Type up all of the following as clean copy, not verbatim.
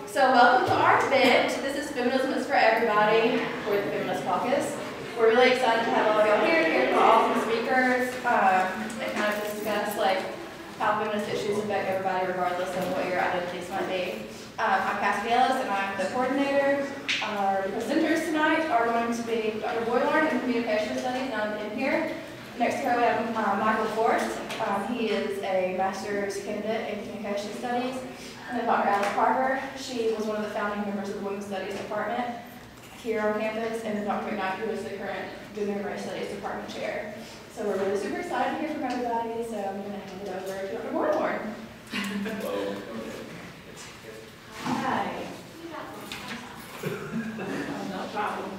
So welcome to our event. This is Feminism is for Everybody for the Feminist Caucus. We're really excited to have all of y'all here, hear from awesome speakers, and kind of discuss how feminist issues affect everybody regardless of what your identities might be. I'm Cassidy Ellis and I'm the coordinator. Our presenters tonight are going to be Dr. Boylorn in Communication Studies down in here. Next to her we have Michael Forst. He is a master's candidate in Communication Studies. And then Dr. Alice Parker. She was one of the founding members of the Women's Studies Department here on campus. And then Dr. McKnight, who is the current Women and Race Studies Department chair. So we're really super excited to hear from everybody. So I'm going to hand it over to Dr. Boylorn. Hello. Hi. No problem.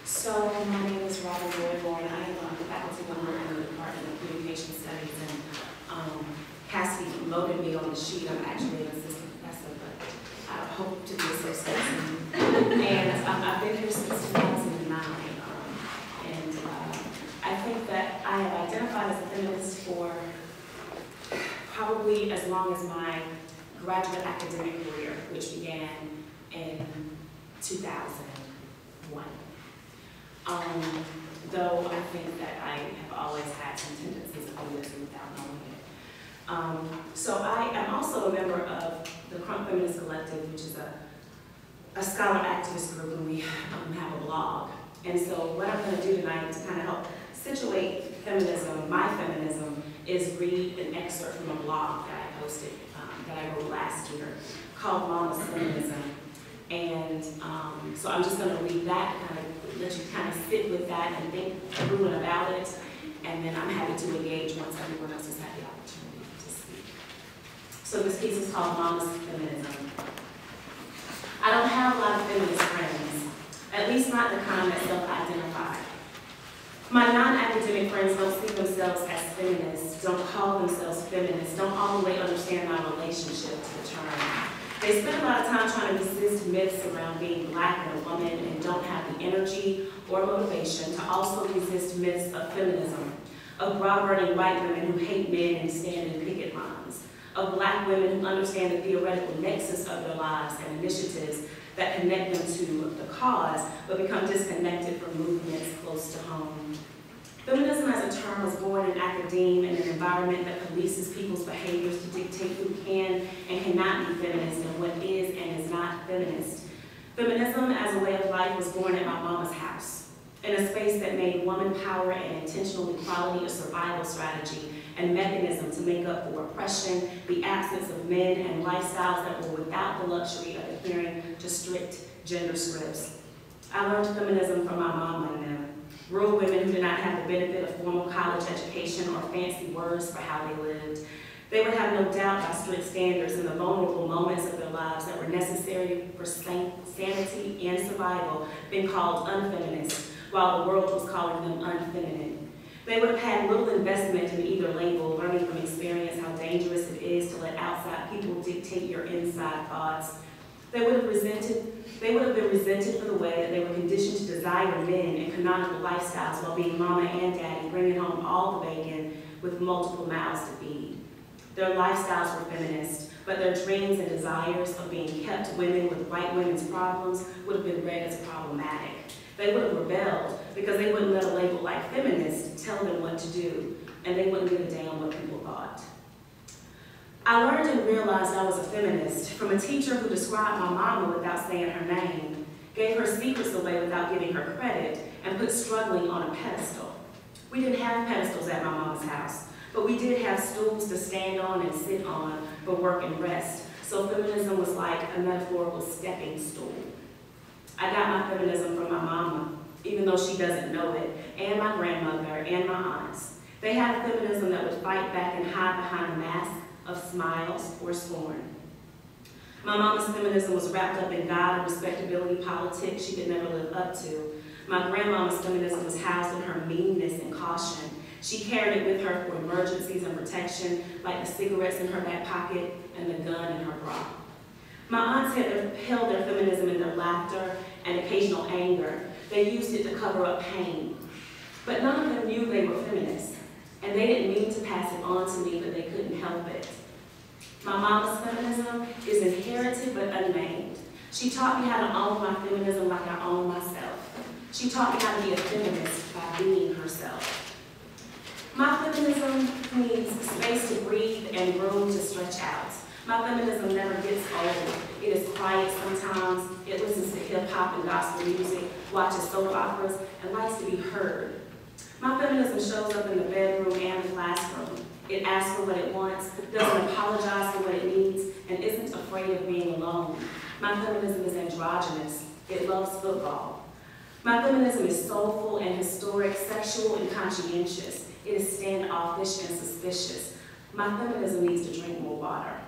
So my name is Robin Boylorn. I am a faculty member in the Department of Communication Studies, and Cassidy promoted me on the sheet. I'm actually an assistant professor, but I hope to be a associate. And I've been here since 2009, and I think that I have identified as a feminist for probably as long as my graduate academic career, which began in 2001. Though I think that I have always had some tendencies of feminism without knowing it. So I am also a member of the Crump Feminist Collective, which is a scholar activist group, and we have a blog. And so what I'm going to do tonight to kind of help situate feminism, my feminism, is read an excerpt from a blog that I posted, that I wrote last year, called Mama's Feminism. And so I'm just going to read that, kind of let you kind of sit with that and think through and about it. And then I'm happy to engage once everyone else has had the opportunity to speak. So this piece is called Mama's Feminism. I don't have a lot of feminist friends, at least not the kind that self-identify. My non-academic friends don't see themselves as feminists, don't call themselves feminists, don't all the way understand my relationship to the term. They spend a lot of time trying to resist myths around being black and a woman and don't have the energy or motivation to also resist myths of feminism, of bra-burning white women who hate men and stand in picket lines, of black women who understand the theoretical nexus of their lives and initiatives that connect them to the cause, but become disconnected from movements close to home. Feminism as a term was born in academia in an environment that polices people's behaviors to dictate who can and cannot be feminist and what is and is not feminist. Feminism as a way of life was born at my mama's house, in a space that made woman power and intentional equality a survival strategy and mechanism to make up for oppression, the absence of men, and lifestyles that were without the luxury of adhering to strict gender scripts. I learned feminism from my mama and them. Rural women who did not have the benefit of formal college education or fancy words for how they lived. They would have no doubt by strict standards in the vulnerable moments of their lives that were necessary for sanity and survival been called unfeminist, while the world was calling them unfeminine. They would have had little investment in either label, learning from experience how dangerous it is to let outside people dictate your inside thoughts. They would have been resented for the way that they were conditioned to desire men and canonical lifestyles while being mama and daddy, bringing home all the bacon with multiple mouths to feed. Their lifestyles were feminist, but their dreams and desires of being kept women with white women's problems would have been read as problematic. They would have rebelled because they wouldn't let a label like feminist tell them what to do, and they wouldn't give a damn what people thought. I learned and realized I was a feminist from a teacher who described my mama without saying her name, gave her secrets away without giving her credit, and put struggling on a pedestal. We didn't have pedestals at my mama's house, but we did have stools to stand on and sit on for work and rest, so feminism was like a metaphorical stepping stool. I got my feminism from my mama, even though she doesn't know it, and my grandmother and my aunts. They had a feminism that would fight back and hide behind a mask of smiles or scorn. My mama's feminism was wrapped up in God and respectability politics she could never live up to. My grandmama's feminism was housed in her meanness and caution. She carried it with her for emergencies and protection, like the cigarettes in her back pocket and the gun in her bra. My aunts held their feminism in their laughter and occasional anger. They used it to cover up pain. But none of them knew they were feminists, and they didn't mean to pass it on to me, but they couldn't help it. My mama's feminism is inherited but unnamed. She taught me how to own my feminism like I own myself. She taught me how to be a feminist by being herself. My feminism needs space to breathe and room to stretch out. My feminism never gets old. It is quiet sometimes. It listens to hip-hop and gospel music, watches soap operas, and likes to be heard. My feminism shows up in the bedroom and the classroom. It asks for what it wants, doesn't apologize for what it needs, and isn't afraid of being alone. My feminism is androgynous. It loves football. My feminism is soulful and historic, sexual and conscientious. It is standoffish and suspicious. My feminism needs to drink more water.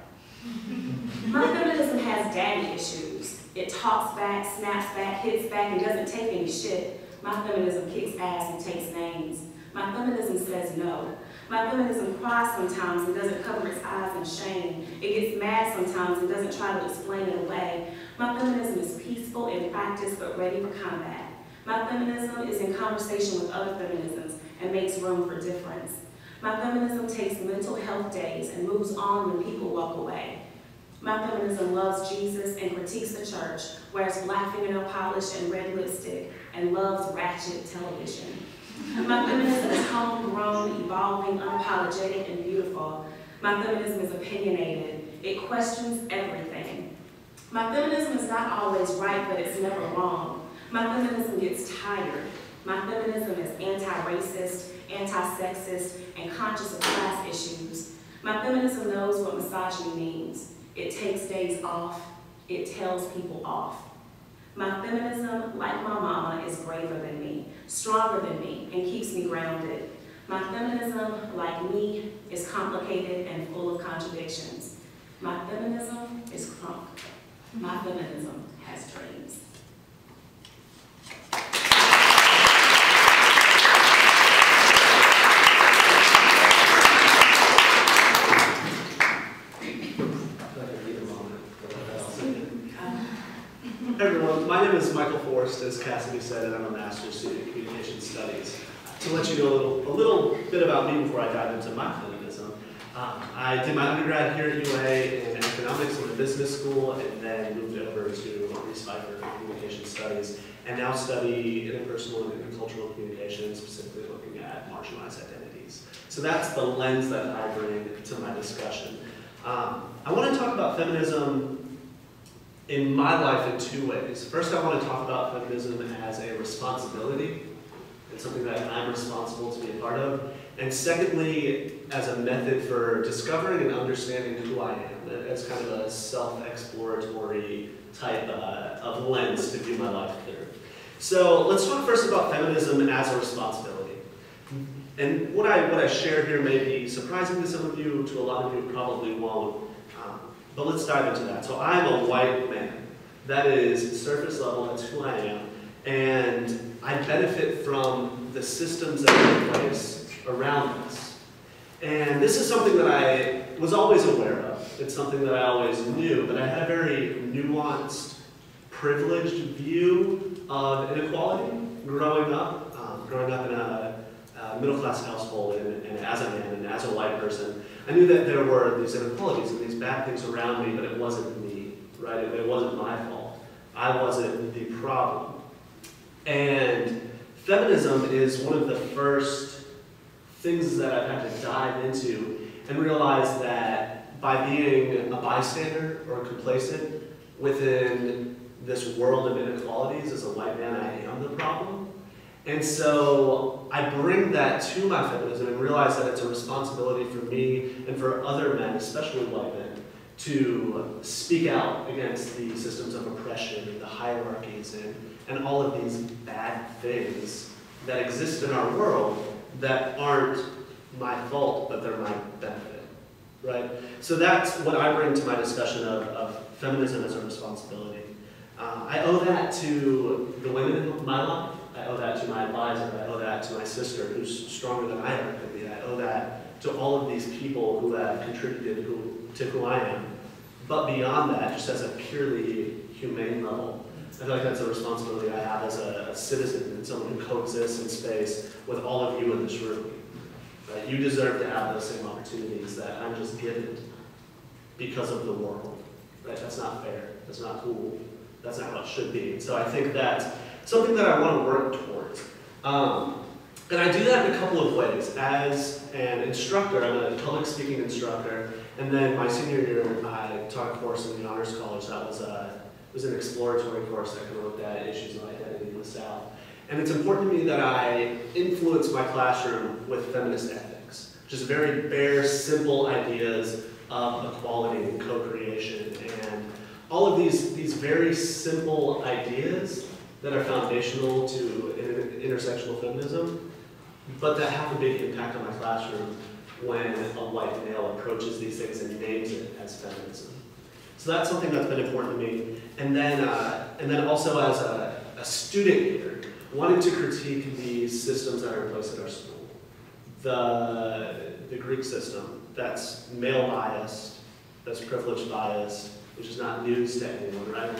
My feminism has daddy issues. It talks back, snaps back, hits back, and doesn't take any shit. My feminism kicks ass and takes names. My feminism says no. My feminism cries sometimes and doesn't cover its eyes in shame. It gets mad sometimes and doesn't try to explain it away. My feminism is peaceful in practice but ready for combat. My feminism is in conversation with other feminisms and makes room for difference. My feminism takes mental health days and moves on when people walk away. My feminism loves Jesus and critiques the church, wears black fingernail polish and red lipstick, and loves ratchet television. My feminism is homegrown, evolving, unapologetic, and beautiful. My feminism is opinionated. It questions everything. My feminism is not always right, but it's never wrong. My feminism gets tired. My feminism is anti-racist, anti-sexist, and conscious of class issues. My feminism knows what misogyny means. It takes days off. It tells people off. My feminism, like my mama, is braver than me, stronger than me, and keeps me grounded. My feminism, like me, is complicated and full of contradictions. My feminism is crunk. My feminism has dreams. Hey everyone, my name is Michael Forst, as Cassidy said, and I'm a master's student in communication studies. To let you know a little bit about me before I dive into my feminism, I did my undergrad here at UA in economics in the business school, and then moved over to Reese Pfeiffer for communication studies, and now study interpersonal and intercultural communication, specifically looking at marginalized identities. So that's the lens that I bring to my discussion. I want to talk about feminism in my life in two ways. First, I want to talk about feminism as a responsibility. It's something that I'm responsible to be a part of. And secondly, as a method for discovering and understanding who I am, as kind of a self-exploratory type of lens to view my life through. So let's talk first about feminism as a responsibility. And what I share here may be surprising to some of you, to a lot of you probably won't. But let's dive into that. So I'm a white man. That is surface level, that's who I am. And I benefit from the systems that are in place around us. And this is something that I was always aware of. It's something that I always knew, but I had a very nuanced, privileged view of inequality growing up in a middle-class household and as a man and as a white person. I knew that there were these inequalities and these bad things around me, but it wasn't me, right? It wasn't my fault. I wasn't the problem. And feminism is one of the first things that I've had to dive into and realize that by being a bystander or complacent within this world of inequalities as a white man, I am the problem. And so I bring that to my feminism and realize that it's a responsibility for me and for other men, especially white men, to speak out against the systems of oppression and the hierarchies and all of these bad things that exist in our world that aren't my fault, but they're my benefit, right? So that's what I bring to my discussion of feminism as a responsibility. I owe that to the women in my life. I owe that to my advisor. I owe that to my sister, who's stronger than I ever could be. I owe that to all of these people who have contributed to who I am. But beyond that, just as a purely humane level, I feel like that's a responsibility I have as a citizen and someone who coexists in space with all of you in this room. Right? You deserve to have those same opportunities that I'm just given. because of the world, right? That's not fair, that's not cool, that's not how it should be. So I think that's something that I want to work towards. And I do that in a couple of ways. As an instructor, I'm a public speaking instructor, and then my senior year I taught a course in the Honors College that was an exploratory course that kind of looked at issues of identity in the South. And it's important to me that I influence my classroom with feminist ethics, just very bare, simple ideas of equality and co-creation, and all of these very simple ideas that are foundational to intersectional feminism, but that have a big impact on my classroom when a white male approaches these things and names it as feminism. So that's something that's been important to me. And then also as a student leader, wanting to critique the systems that are in place at our school. The Greek system, that's male biased, that's privilege biased, which is not news to anyone, right?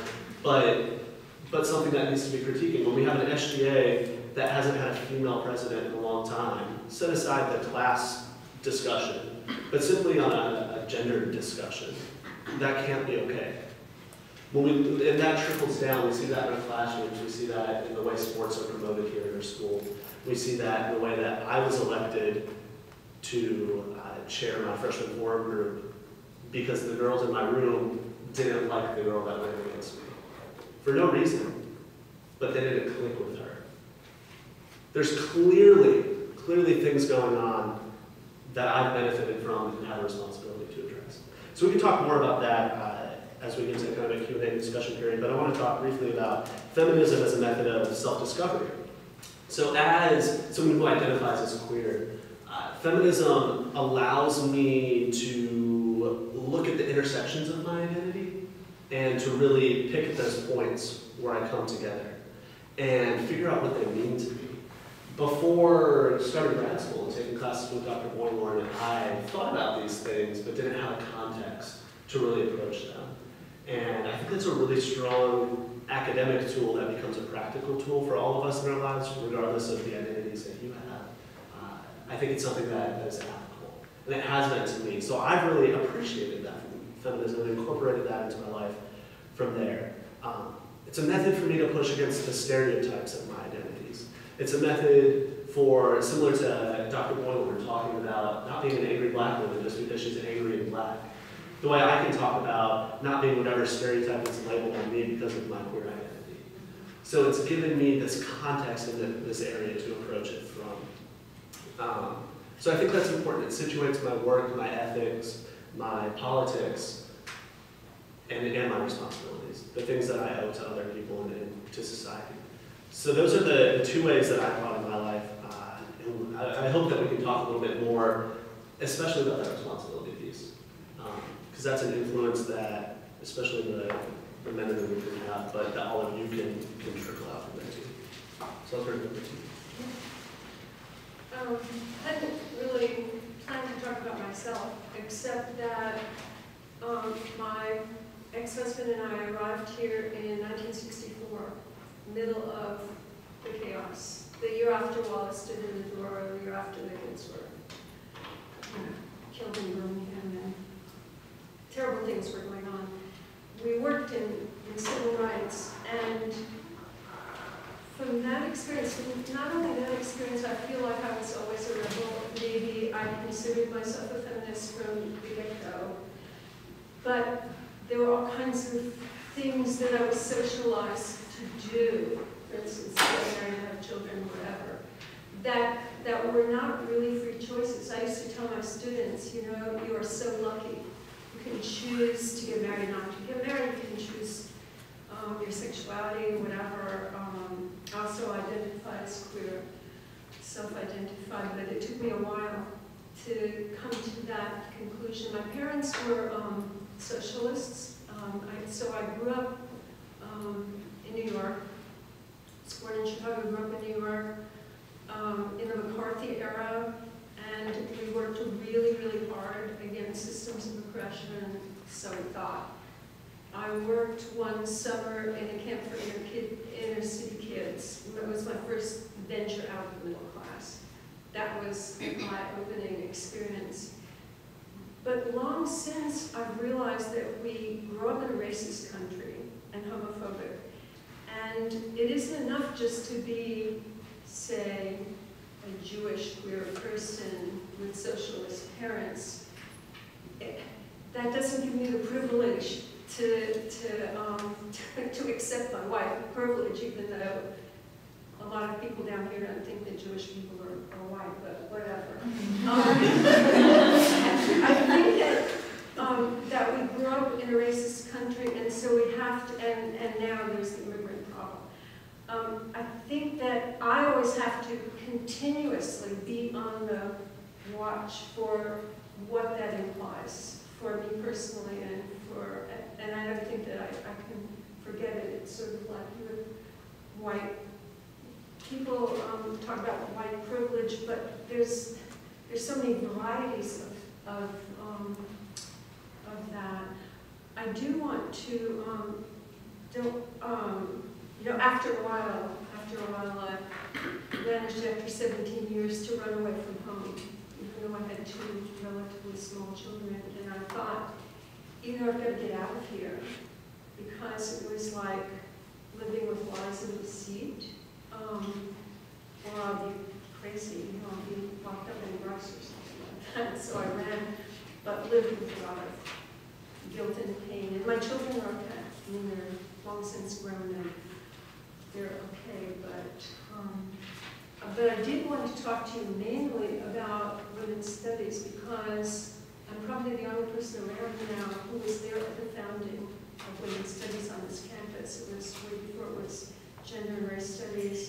But something that needs to be critiqued. When we have an SGA that hasn't had a female president in a long time, set aside the class discussion, but simply on a gender discussion, that can't be okay. And that trickles down. We see that in our classrooms. We see that in the way sports are promoted here in our school. We see that in the way that I was elected to chair my freshman forum group because the girls in my room didn't like the girl that went against me. For no reason, but they didn't click with her. There's clearly things going on that I've benefited from and have a responsibility to address. So we can talk more about that as we get to kind of a Q&A discussion period, but I want to talk briefly about feminism as a method of self-discovery. So as someone who identifies as queer, feminism allows me to look at the intersections of my identity and to really pick at those points where I come together and figure out what they mean to me. Before starting grad school and taking classes with Dr. Boylorn, I thought about these things but didn't have a context to really approach them. And I think that's a really strong academic tool that becomes a practical tool for all of us in our lives, regardless of the identities that you have. I think it's something that is applicable, and it has been to me. So I've really appreciated that from feminism and incorporated that into my life from there. It's a method for me to push against the stereotypes of my identities. It's a method for, similar to Dr. Boylorn talking about not being an angry black woman just because she's angry and black. The way I can talk about not being whatever stereotype is labeled on me because of my queer identity. So it's given me this context in this area to approach it from. So I think that's important. It situates my work, my ethics, my politics, and my responsibilities, the things that I owe to other people and to society. So those are the two ways that I've brought in my life. And I hope that we can talk a little bit more, especially about that responsibility piece. Because that's an influence that, especially the men and the women can have, but that all of you can trickle out from there too. So I'll turn it over to you. I didn't really plan to talk about myself, except that my ex-husband and I arrived here in 1964, middle of the chaos. The year after Wallace stood in the door, the year after the kids were killed in Birmingham, and terrible things were going on. We worked in civil rights, and from that experience, not only that experience, I feel like I was always a rebel. Maybe I considered myself a feminist from the get-go. But there were all kinds of things that I was socialized to do, for instance, get married, have children, whatever, that were not really free choices. I used to tell my students, you know, you are so lucky. You can choose to get married, not to get married. You can choose your sexuality, whatever. I also identify as queer, self-identified, but it took me a while to come to that conclusion. My parents were socialists, so I grew up in New York. I was born in Chicago, grew up in New York in the McCarthy era, and we worked really, really hard against systems of oppression, so we thought. I worked one summer in a camp for inner city kids. It was my first venture out of the middle class. That was my opening experience. But But long since I've realized that we grew up in a racist country and homophobic. And it isn't enough just to be, say, a Jewish queer person with socialist parents. That doesn't give me the privilege to accept my white privilege, even though a lot of people down here don't think that Jewish people are white, but whatever. I think that we grew up in a racist country, and so we have to, and now there's the immigrant problem. I think that I always have to continuously be on the watch for what that implies for me personally, and I don't think that I can forget it. It's sort of like with white people talk about white privilege, but there's so many varieties of that. I do want to after a while I managed after 17 years to run away from home, even though I had 2 relatively small children, and I thought, I've got to get out of here, because it was like living with lies and deceit, or I'll be crazy, I'll be locked up in a house or something like that. So I ran, but lived with a lot of guilt and pain. And my children are okay. I mean, they're long since grown and they're okay, but I did want to talk to you mainly about women's studies, because I'm probably the only person around now who was there at the founding of women's studies on this campus. It was way before it was gender and race studies.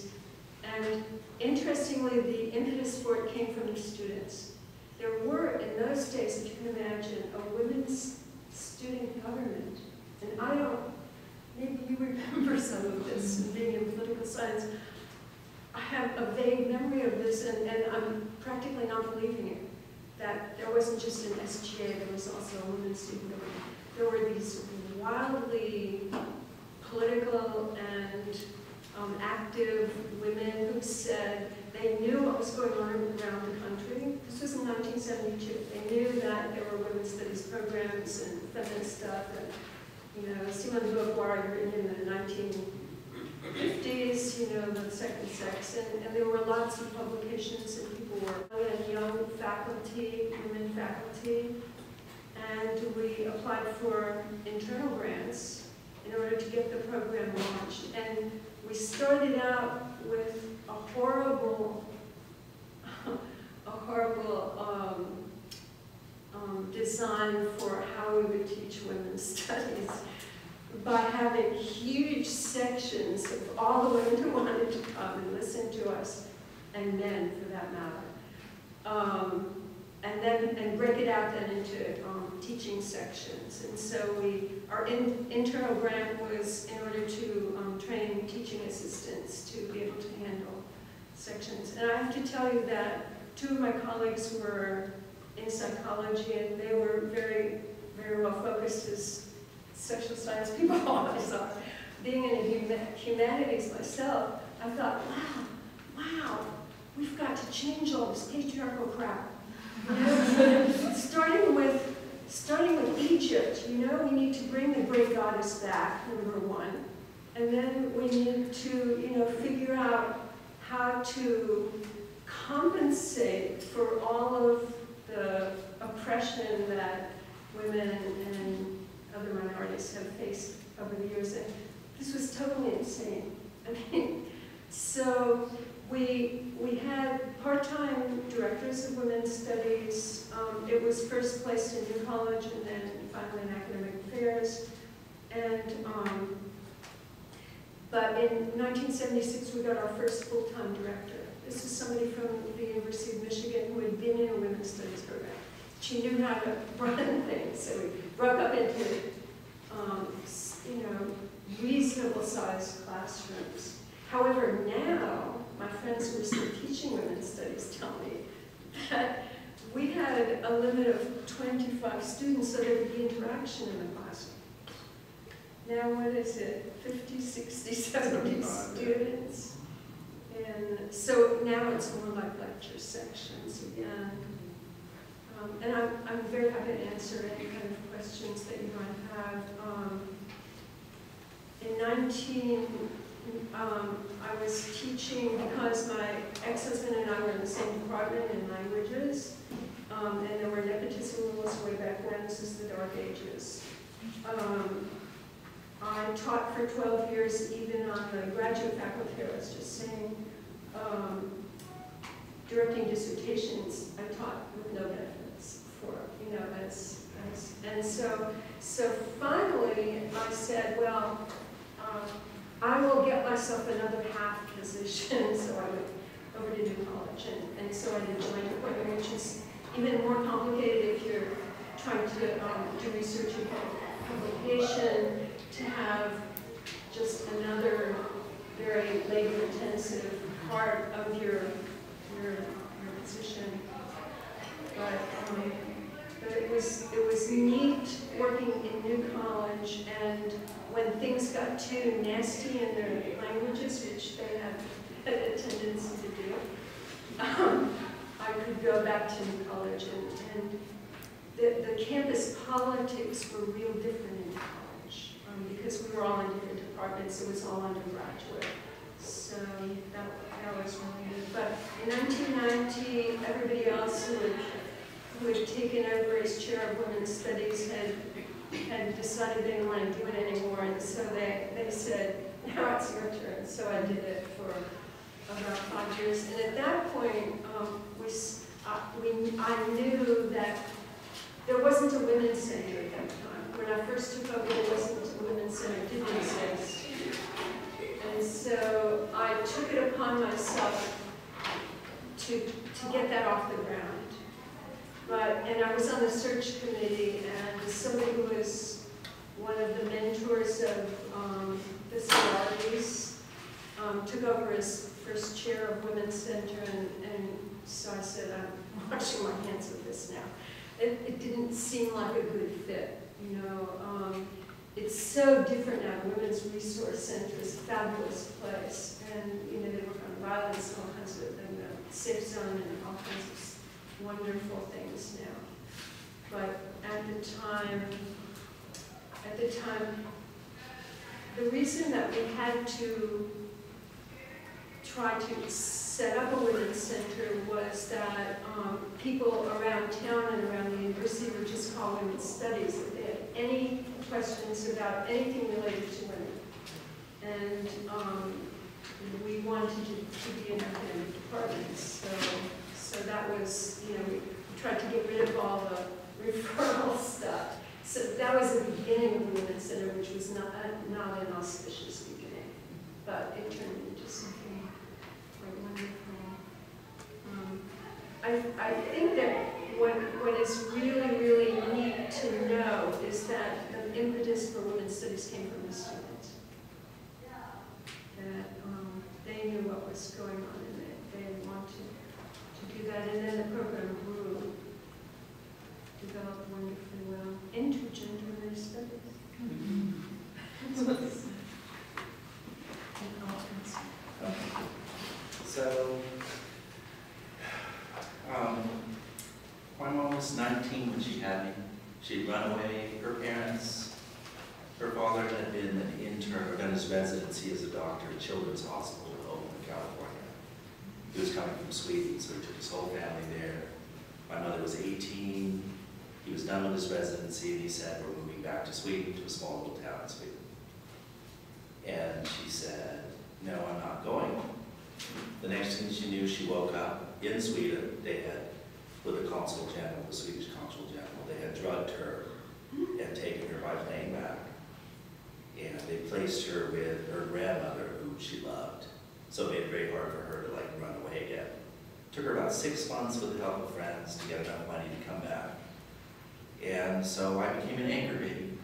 And interestingly, the impetus for it came from the students. There were, in those days, if you can imagine, a women's student government. And I don't, maybe you remember some of this, being in political science. I have a vague memory of this, and I'm practically not believing it, that there wasn't just an SGA, there was also a women's student government. There were these wildly political and active women who said they knew what was going on around the country. This was in 1972. They knew that there were women's studies programs and feminist stuff, and Simone de Beauvoir had written in the 1950s, the second sex, and there were lots of publications, and people were young faculty, women faculty, and we applied for internal grants in order to get the program launched. And we started out with a horrible design for how we would teach women's studies, by having huge sections of all the women who wanted to come and listen to us, and men for that matter, and break it out then into teaching sections. And so our internal grant was in order to train teaching assistants to be able to handle sections. And I have to tell you that 2 of my colleagues were in psychology, and they were very, very well focused as social science people always are. Being in humanities myself, I thought, wow, we've got to change all this patriarchal crap. Starting with Egypt, we need to bring the great goddess back, number 1. And then we need to, figure out how to compensate for all of the oppression that women and other minorities have faced over the years. And this was totally insane. I mean, so we had part-time directors of women's studies. It was first placed in college and then finally in academic affairs. And but in 1976, we got our first full-time director. This is somebody from the University of Michigan who had been in a women's studies program. She knew how to run things, so we broke up into reasonable-sized classrooms. However, now, my friends who are still teaching women's studies tell me that we had a limit of 25 students, so there would be interaction in the classroom. Now, what is it? 50, 60, 70 students? And so now it's more like lecture sections again. And I'm very happy to answer answer any kind of questions that you might have. I was teaching because my ex-husband and I were in the same department in languages, and there were nepotism rules way back when. This is the dark ages. I taught for 12 years, even on the graduate faculty. I was just saying, directing dissertations. I taught with no benefits for, and so finally I said, well, I will get myself another half position. So I went over to New College, and so I did joint appointment, which is even more complicated if you're trying to do research and publication, to have just another very labor-intensive part of your position. But it was neat working in New College, and when things got too nasty in their languages, which they had a tendency to do, I could go back to New College, and the campus politics were real different in college, because we were all in different departments. It was all undergraduate, so that was really good. But in 1990, everybody else who had taken over as chair of women's studies had decided they didn't want to do it anymore, and so they said, now it's your turn. So I did it for about 5 years, and at that point, I knew that there wasn't a women's center at that time. When I first took over, there wasn't a women's center, it didn't exist. And so I took it upon myself to get that off the ground. And I was on the search committee, and somebody who was one of the mentors of the sororities took over as first chair of Women's Center, and so I said, I'm washing my hands of this now. It didn't seem like a good fit, you know. It's so different now. Women's Resource Center is a fabulous place, and you know, they work on violence and all kinds of things, safe zone and all kinds of wonderful things now. But at the time, the reason that we had to try to set up a women's center was that people around town and around the university would just call women's studies if they had any questions about anything related to women. And we wanted to be an academic department, so that was, you know, we tried to get rid of all the referral stuff. So that was the beginning of the Women's Center, which was not an auspicious beginning, but it turned into something quite wonderful. I think that what is really, really neat to know is that the impetus for women's studies came from the students. That they knew what was going on, and they wanted to do that, and then the program grew, developed wonderfully well into gender studies. So, my mom was 19 when she had me. She'd run away. Her father had been an intern or done his residency as a doctor at Children's Hospital in Oakland, California. He was coming from Sweden, so he took his whole family there. My mother was 18. He was done with his residency, and he said, we're moving back to Sweden, to a small little town in Sweden. And she said, no, I'm not going. The next thing she knew, she woke up in Sweden. They had, with the consul general, the Swedish consul general, they had drugged her and taken her by plane back. And they placed her with her grandmother, who she loved. So it made it very hard for her to run away again. Took her about 6 months with the help of friends to get enough money to come back. And so I became an anchor baby.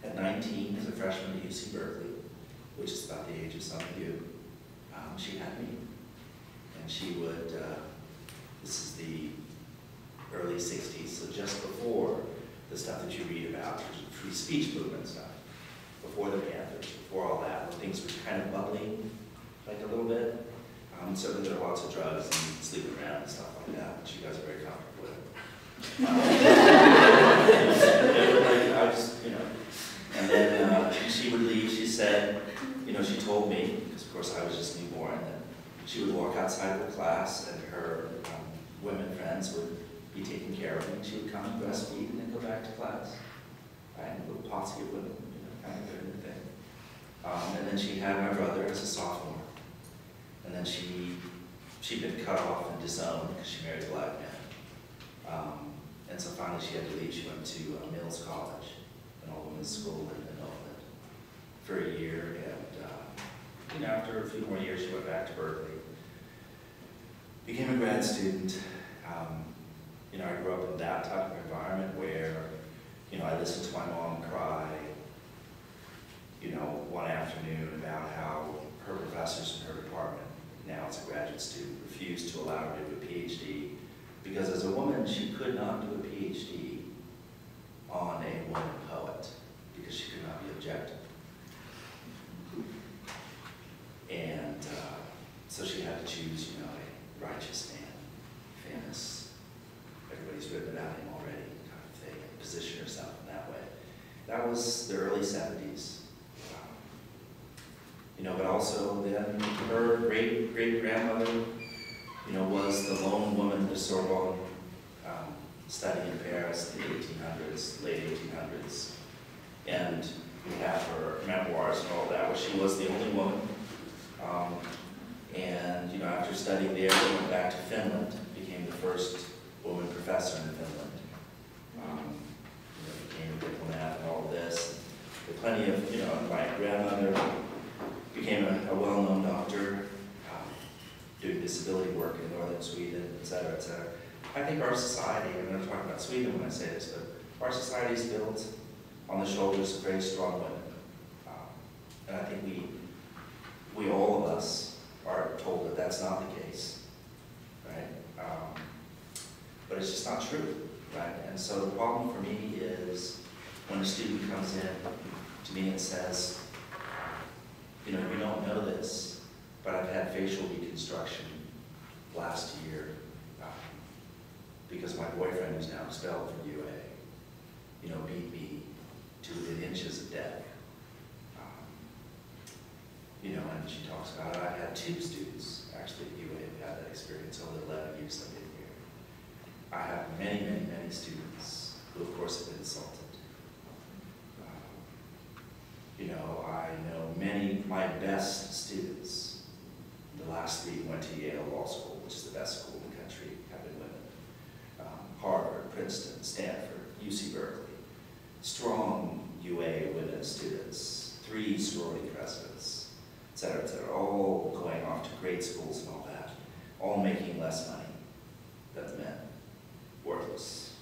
At 19, as a freshman at UC Berkeley, which is about the age of some of you, she had me. And she would, this is the early 60s, so just before the stuff that you read about, free speech movement stuff, before the Panthers, before all that, when things were kind of bubbling, like a little bit. Certainly there are lots of drugs and sleeping around and stuff like that, which you guys are very comfortable with. she told me, because of course I was just newborn, that she would walk outside of her class and her women friends would be taking care of me. She would come and breastfeed and then go back to class. Right? And a little posse of women, kind of doing the thing. And then she had my brother as a sophomore. And then she'd been cut off and disowned because she married a black man. And so finally she had to leave. She went to Mills College, an all-women's school in Oakland, for a year. And after a few more years, she went back to Berkeley, became a grad student. I grew up in that type of environment where, I listened to my mom cry, one afternoon about how her professors in her department, now as a graduate student, refused to allow her to do a PhD because as a woman, she could not do a PhD on a woman poet because she could not be objective. And so she had to choose, a righteous man, famous, everybody's written about him already, kind of thing, and position herself in that way. That was the early 70s. But also then her great-grandmother, was the lone woman at the Sorbonne, studying in Paris in the 1800s, late 1800s. And we have her memoirs and all that, where she was the only woman. And after studying there, she went back to Finland, became the first woman professor in Finland. Became a diplomat and all of this. There were plenty of, my grandmother became a well-known doctor, doing disability work in northern Sweden, et cetera, et cetera. I think our society, I'm not talking about Sweden when I say this, but our society is built on the shoulders of very strong women. And I think we all of us are told that that's not the case, right? But it's just not true, right? And so the problem for me is when a student comes in to me and says, you don't know this, but I've had facial reconstruction last year because my boyfriend, who's now expelled from UA, beat me to within inches of death. And she talks about it. I've had 2 students, actually, at UA who had that experience over the 11 years I've been here. I have many, many, many students who, of course, have been assaulted. I know many of my best students, the last 3 went to Yale Law School, which is the best school in the country, have been women. Harvard, Princeton, Stanford, UC Berkeley. Strong UA women students, 3 sorority presidents, et cetera, all going off to great schools and all that, all making less money than the men. Worthless.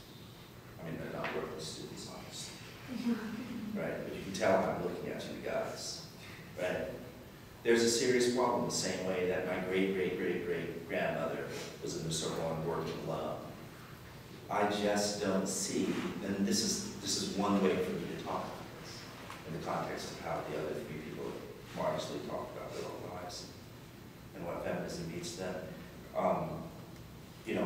I mean, they're not worthless students, honestly. Right? But you can tell I'm looking at you guys. Right? There's a serious problem the same way that my great-great-great-great-grandmother was in the Sorbonne working alone. I just don't see, and this is one way for me to talk about this, in the context of how the other 3 people marginally talk about their own lives and what feminism means to them.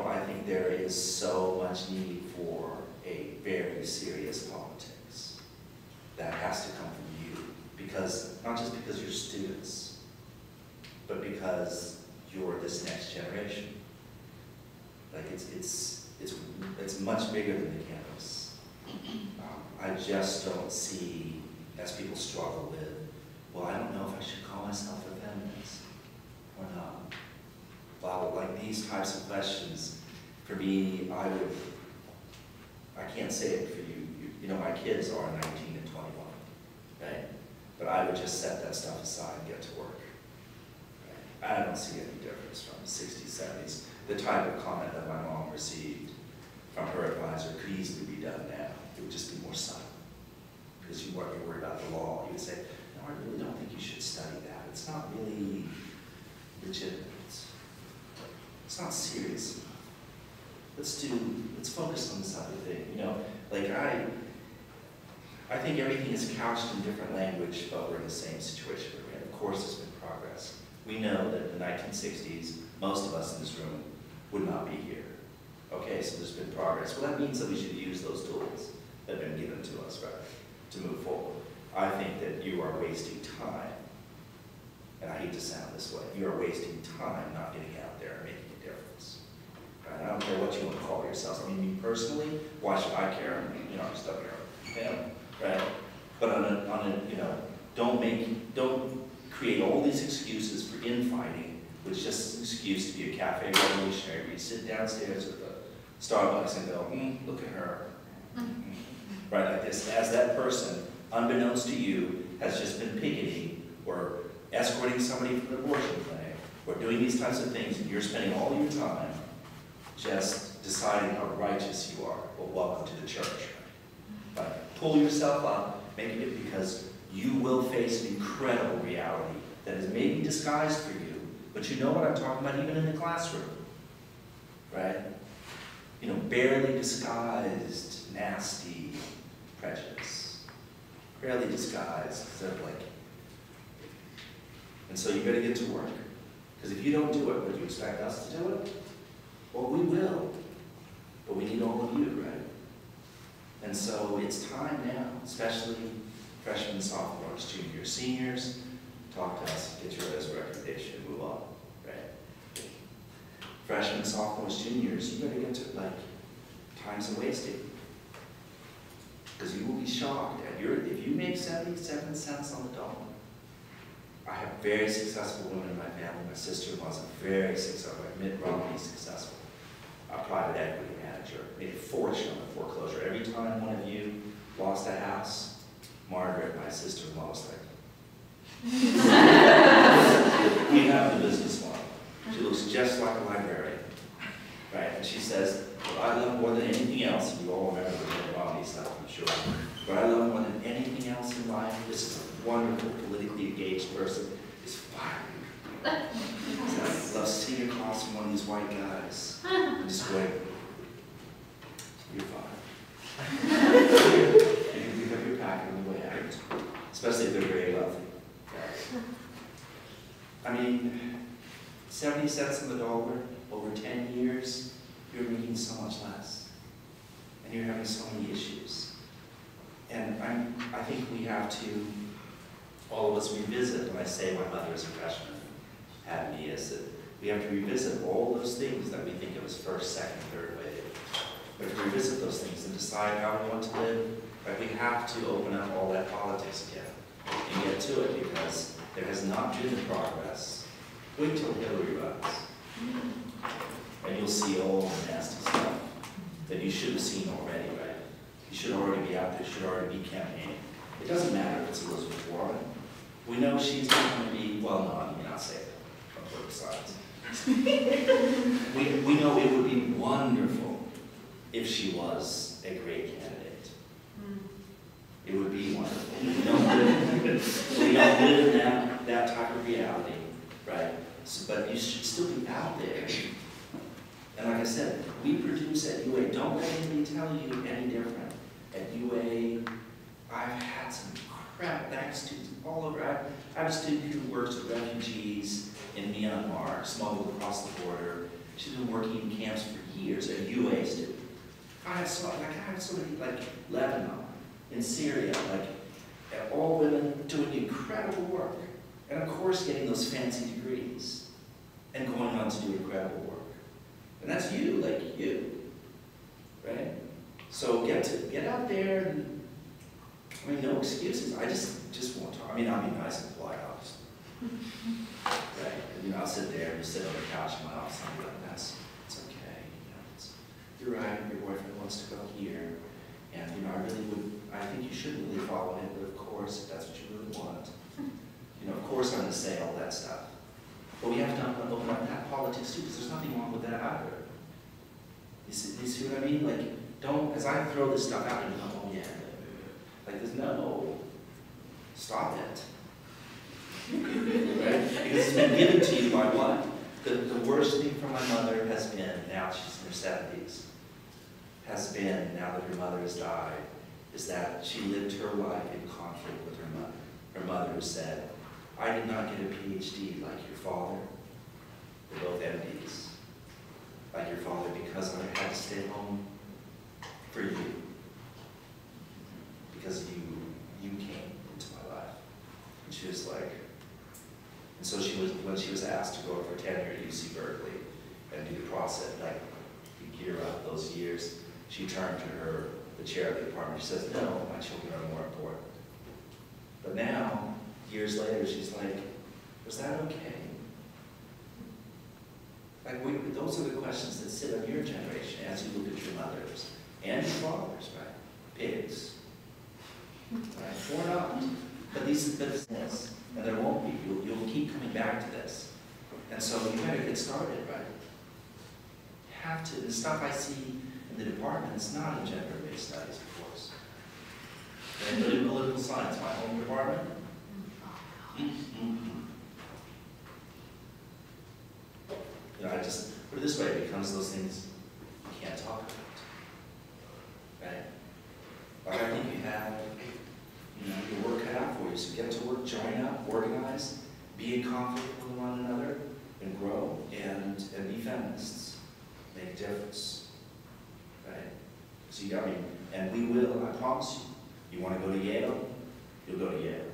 I think there is so much need for a very serious politics that has to come from you, because not just because you're students, but because you're this next generation. Like it's much bigger than the campus. I just don't see, as people struggle with, well, I don't know if I should call myself a feminist or not. Well, like these types of questions, for me, I can't say it for you. My kids are 19 and 21, right? But I would just set that stuff aside and get to work. Right? I don't see any difference from the 60s, 70s. The type of comment that my mom received from her advisor could easily be done now. It would just be more subtle. Because you weren't worried about the law. You would say, no, I really don't think you should study that. It's not really legitimate. It's not serious enough. Let's focus on this other thing. I think everything is couched in different language, but we're in the same situation we're in. Of course there's been progress. We know that in the 1960s, most of us in this room would not be here. Okay, so there's been progress. Well, that means that we should use those tools that have been given to us, right, to move forward. I think that you are wasting time And I hate to sound this way. You are wasting time not getting out there and making a difference. Right? I don't care what you want to call yourselves. I mean, me personally, why should I care? You know, I'm just up here, family, right? But on a, you know, don't create all these excuses for infighting, which is just an excuse to be a cafe revolutionary where you sit downstairs at the Starbucks and go, look at her. Right, like this, as that person, unbeknownst to you, has just been picketing or escorting somebody from an abortion clinic or doing these types of things, and you're spending all your time just deciding how righteous you are. Well, welcome to the church. But pull yourself up, make it, because you will face an incredible reality that is maybe disguised for you, but you know what I'm talking about even in the classroom, right? You know, barely disguised, nasty prejudice. Barely disguised, because they're blinking. And so you better get to work. Because if you don't do it, would you expect us to do it? Well, we will. But we need all of you, right? And so it's time now, especially freshmen, sophomores, juniors, seniors, talk to us, get your recommendation, move on, right? Freshmen, sophomores, juniors, you better get to, like, time's a wasting. Because you will be shocked at if you make 77 cents on the dollar. I have very successful women in my family. My sister-in-law's very successful. Mitt Romney's successful. A private equity manager, made a fortune on the foreclosure. Every time one of you lost a house, Margaret, my sister-in-law, was like, we have the business model. She looks just like a librarian, right? And she says, what I love more than anything else, and you all remember the Mitt Romney stuff, I'm sure. What I love more than anything else in life, this is a wonderful, politically engaged person, is firing. I love sitting across from one of these white guys and just going, you're fired. You can pick up your packet on the way out, especially if they're very wealthy. I mean, 70 cents on the dollar over 10 years, you're making so much less. And you're having so many issues. And I think we have to, all of us revisit, when I say my mother as a freshman had me, is that we have to revisit all those things that we think of as first, second, third wave. We have to revisit those things and decide how we want to live. But we have to open up all that politics again and get to it, because there has not been the progress. Wait till Hillary runs. And you'll see all the nasty stuff that you should have seen already, right? You should already be out there, you should already be campaigning. It doesn't matter if it's Elizabeth Warren. We know she's not going to be, well, no, I mean, I'll say that on both sides. we know it would be wonderful if she was a great candidate. It would be wonderful. We don't live in that type of reality, right? So, but you should still be out there. And like I said, we produce at UA. Don't let anybody tell you any different. At UA, I've had some crap students all over. I have a student who works with refugees in Myanmar, smuggled across the border. She's been working in camps for years, a UA student. I have somebody like Lebanon, in Syria, like all women doing incredible work. And of course getting those fancy degrees and going on to do incredible work. And that's you, like you, right? So get out there and, I mean, no excuses. I just won't talk. I mean, I'll be nice and polite, obviously. Right? And, you know, I'll sit there and just sit on the couch in my office and I'll be like, it's okay. You know, you're right, your boyfriend wants to go here. And, you know, I think you shouldn't really follow him, but of course, if that's what you really want. You know, of course I'm going to say all that stuff. But we have to open up that politics too, because there's nothing wrong with that either. You see what I mean? Like, don't, because I throw this stuff out and you go, oh yeah. Like, there's no, stop it. Right? Because it's been given to you by what? The worst thing for my mother has been, now she's in her 70s, has been, now that her mother has died, is that she lived her life in conflict with her mother. Her mother who said, I did not get a PhD like your father. They're both MDs. Like your father, because I had to stay home for you. Because you came into my life. And she was like, And so when she was asked to go for tenure at UC Berkeley and do the process, like gear up those years, she turned to the chair of the department. She says, no, my children are more important. But now, years later, she's like, was that okay? Like, those are the questions that sit on your generation as you look at your mothers and your fathers, right? Pigs, right? Or not. But this, and there won't be. You'll keep coming back to this. And so you better get started, right? Have to. The stuff I see in the department is not in gender-based studies, of course. And in political science, my home department. You know, I just put it this way, it becomes those things you can't talk about, right? But I think you have, you know, your work cut out for you. So get to work, join up, organize, be in conflict with one another, and grow, and be feminists. Make a difference, right? So you got me, and we will, I promise you. You want to go to Yale? You'll go to Yale,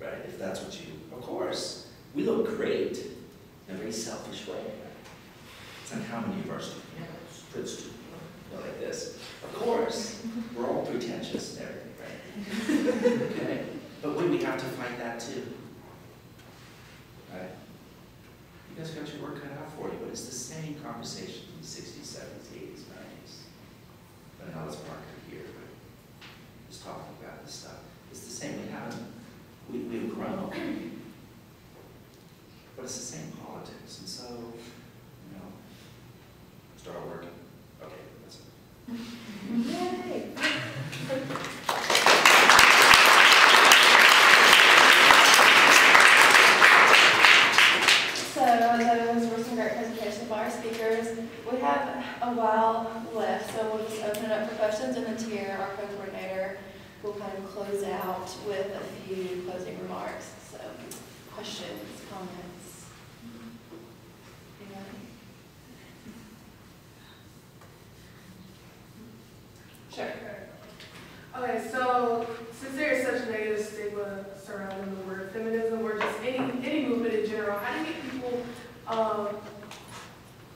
right? If that's what you, of course. We look great in a very selfish way. It's like how many universities? Yeah, Princeton, you know, like this. Of course, we're all pretentious and everything, right? Okay, but we have to fight that too, right? You guys got your work cut out for you, but it's the same conversation in the 60s, 70s, 80s, 90s. But now let's mark it here, right? Just talking about this stuff. It's the same. We've grown. But it's the same politics, and so, you know, start working. Okay, that's it. Yay! So, those were some great presentations by our speakers. We have a while left, so we'll just open it up for questions, and then Tier, our co-coordinator, will kind of close out with a few closing remarks. So, questions, comments? Sure. Okay, so since there is such a negative stigma surrounding the word feminism or just any movement in general, how do you get people,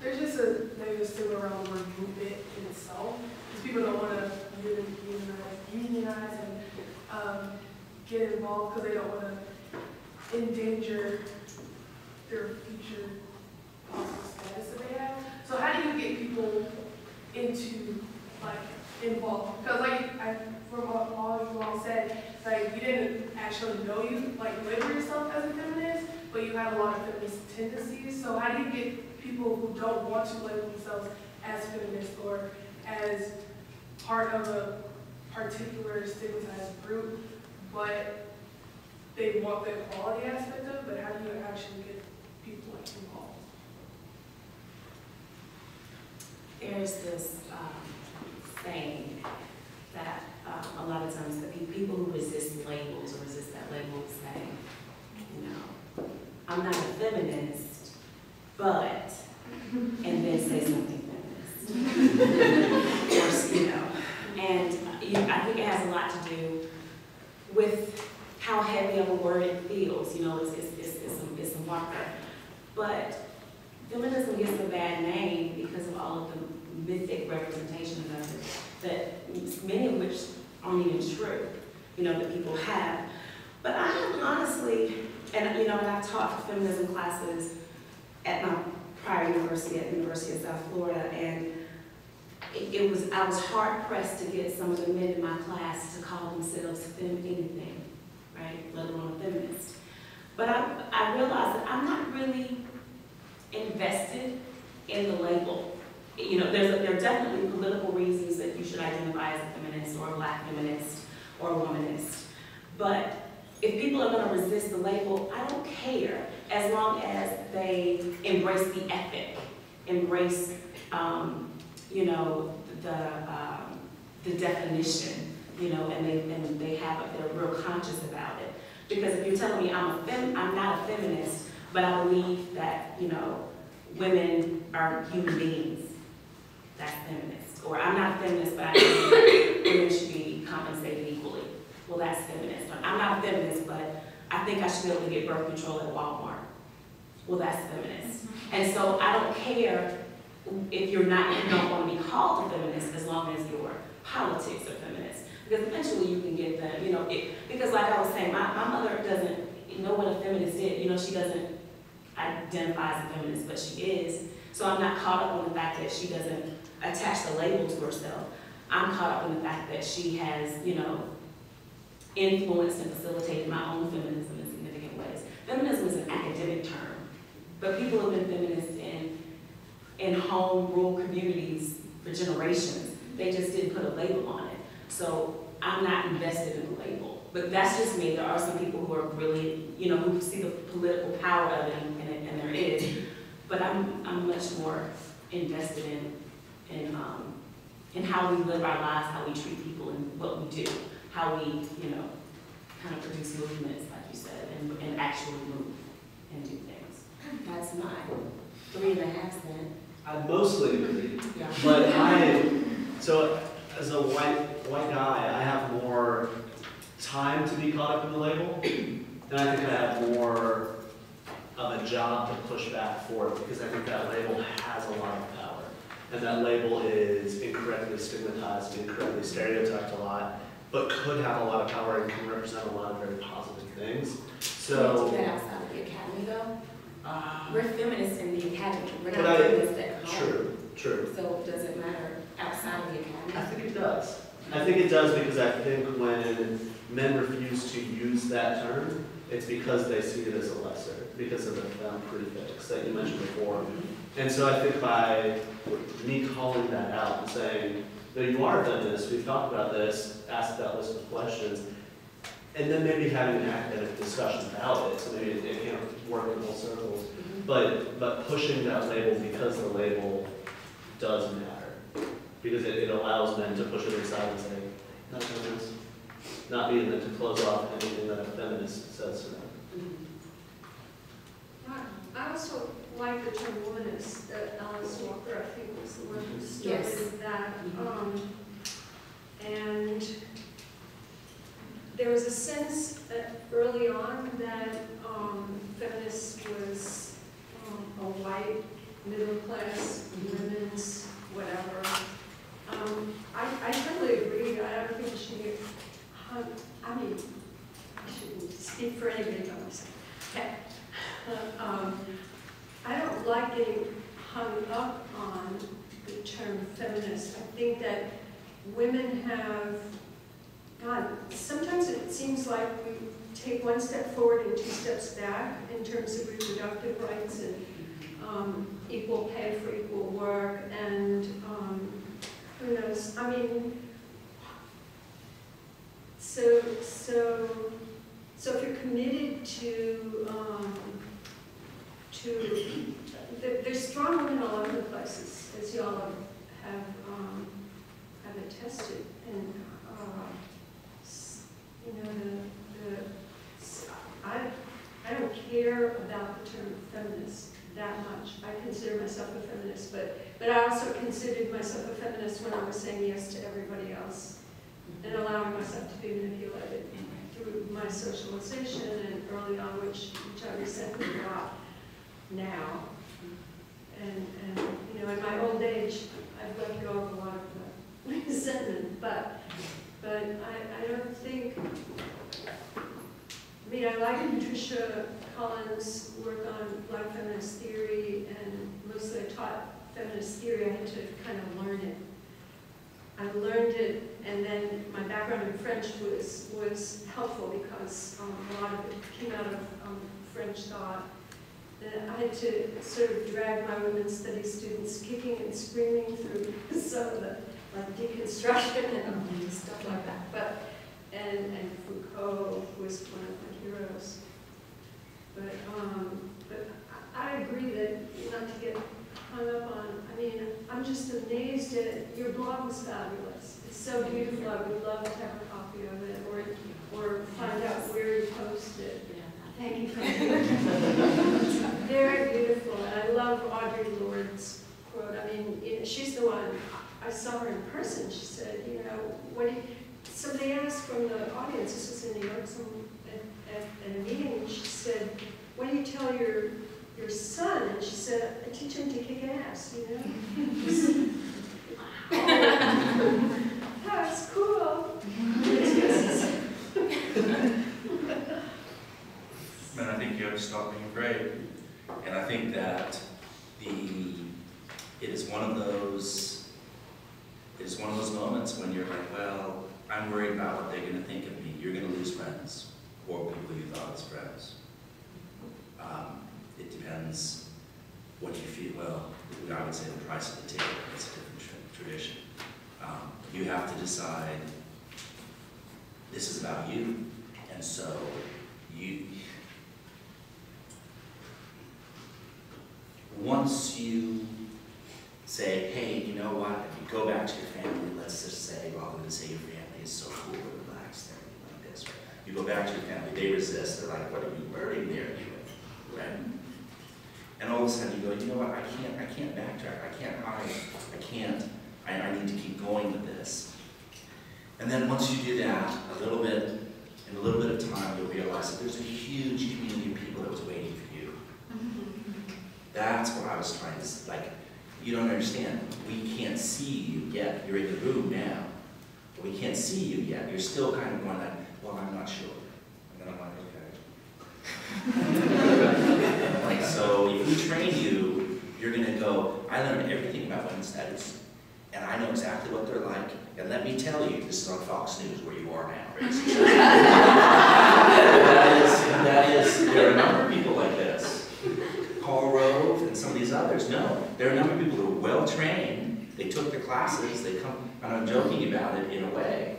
there's just a negative stigma around the word movement in itself, because people don't want to unionize and get involved because they don't want to endanger their future possible status that they have. So how do you get people into, like, involved? Because from what all you all said, like, you didn't actually know you, like, label yourself as a feminist, but you have a lot of feminist tendencies. So how do you get people who don't want to label themselves as feminist or as part of a particular stigmatized group, but they want the equality aspect of it, but how do you actually get people, like, involved? There's this saying that a lot of times the people who resist labels or resist that label say, you know, I'm not a feminist, but, and then say something feminist. You know, and I think it has a lot to do with how heavy of a word it feels. You know, it's some marker. But feminism gets a bad name because of all of the mythic representations of it, that many of which aren't even true, you know, that people have. But I am honestly, and you know, and I've taught feminism classes at my prior university, at the University of South Florida, and I was hard pressed to get some of the men in my class to call themselves anything, right, let alone a feminist. But I realized that I'm not really invested in the label. You know, there are definitely political reasons that you should identify as a feminist or a black feminist or a womanist. But if people are going to resist the label, I don't care, as long as they embrace the ethic, embrace, you know, the definition, you know, and they're real conscious about it. Because if you're telling me I'm not a feminist, but I believe that, you know, women are human beings, that's feminist. Or I'm not a feminist, but I believe women should be compensated equally. Well, that's feminist. Or I'm not a feminist, but I think think I should be able to get birth control at Walmart. Well, that's feminist. And so I don't care if you don't want to be called a feminist as long as your politics are feminist. Because eventually you can get them, because like I was saying, my mother doesn't know what a feminist is. She doesn't identify as a feminist, but she is. So I'm not caught up on the fact that she doesn't attach the label to herself. I'm caught up in the fact that she has, influenced and facilitated my own feminism in significant ways. Feminism is an academic term, but people have been feminists in home, rural communities for generations. They just didn't put a label on it. So I'm not invested in the label. But that's just me. There are some people who are really, who see the political power of it, and there is. But I'm much more invested in how we live our lives, how we treat people, and what we do, how we, kind of produce movements, like you said, and actually move and do things. That's my 3.5 cents. I mostly agree, Yeah. but so as a white guy, I have more time to be caught up in the label, and I think I have more of a job to push back for it, because I think that label has a lot of power, and that label is incorrectly stigmatized and incorrectly stereotyped a lot, but could have a lot of power and can represent a lot of very positive things. So. We do that outside of the academy, though. We're feminists in the academy. We're But not feminists at home. True. So does it matter outside of the academy? I think it does. I think it does, because I think when men refuse to use that term, it's because they see it as a lesser, because of the prefix that you mentioned before. And so I think by me calling that out and saying, no, you are a feminist, we've talked about this, ask that list of questions, and then maybe having an academic discussion about it, so maybe it can't work in full circles, but pushing that label because the label does matter, because it allows men to push it aside and say, not feminist, not being meant to close off anything that a feminist says to them. I also like the term womanist, that Alice Walker, I think, was the one who started that. And there was a sense that early on that feminist was a white, middle class, women's, whatever. I totally agree. I don't think it should be hung. I mean, I shouldn't speak for anybody but myself. I don't like getting hung up on the term feminist. I think that women have, God, sometimes it seems like we take one step forward and 2 steps back in terms of reproductive rights and equal pay for equal work, and who knows? I mean, so if you're committed to there's strong women all over the places, as y'all have attested, and I don't care about the term feminist that much. I consider myself a feminist, but I also considered myself a feminist when I was saying yes to everybody else and allowing myself to be manipulated through my socialization, and early on, which I resent a lot now. And in my old age, I've let go of a lot of the resentment, but I don't think, I like Patricia Collins' work on Black feminist theory, and mostly I taught feminist theory. I had to kind of learn it. I learned it, and then my background in French was helpful, because a lot of it came out of French thought. And I had to sort of drag my women's studies students kicking and screaming through some of the deconstruction and stuff like that. And Foucault was one of my heroes. But I agree that not to get hung up on. I'm just amazed at your blog was fabulous. It's so beautiful. I would love to have a copy of it, or find out where you posted it. Thank you for that. Very beautiful. And I love Audre Lorde's quote. She's the one, I saw her in person. She said, somebody asked from the audience, this was in New York, at at a meeting, and she said, what do you tell your son? And she said, I teach him to kick ass, you know? Wow. That's cool. And I think you have to stop being afraid. And I think that it is one of those moments when you're like, well, I'm worried about what they're going to think of me. You're going to lose friends, or people you thought as friends. It depends what you feel. Well, I would say the price of the ticket. It's a different tradition. You have to decide this is about you, and so once you say, hey, you know what, if you go back to your family, let's just say, rather than say your family is so cool and relaxed and everything like this, right? You go back to your family, they resist, they're like, what are you learning there anyway, right? And all of a sudden you go, you know what, I can't backtrack, I can't hide, I need to keep going with this. And then once you do that, in a little bit of time, you'll realize that there's a huge community of people that was waiting for you. That's what I was trying to, like, you don't understand. We can't see you yet. You're in the room now, but we can't see you yet. You're still kind of going like, well, I'm not sure. And then I'm like, okay. Like, so if we train you, you're going to go, I learned everything about women's studies, and I know exactly what they're like. And let me tell you, this is on Fox News where you are now, right? There are a number of people like this. Paul Rove and some of these others. No, there are a number of people who are well trained. They took the classes. They come, and I'm joking about it in a way.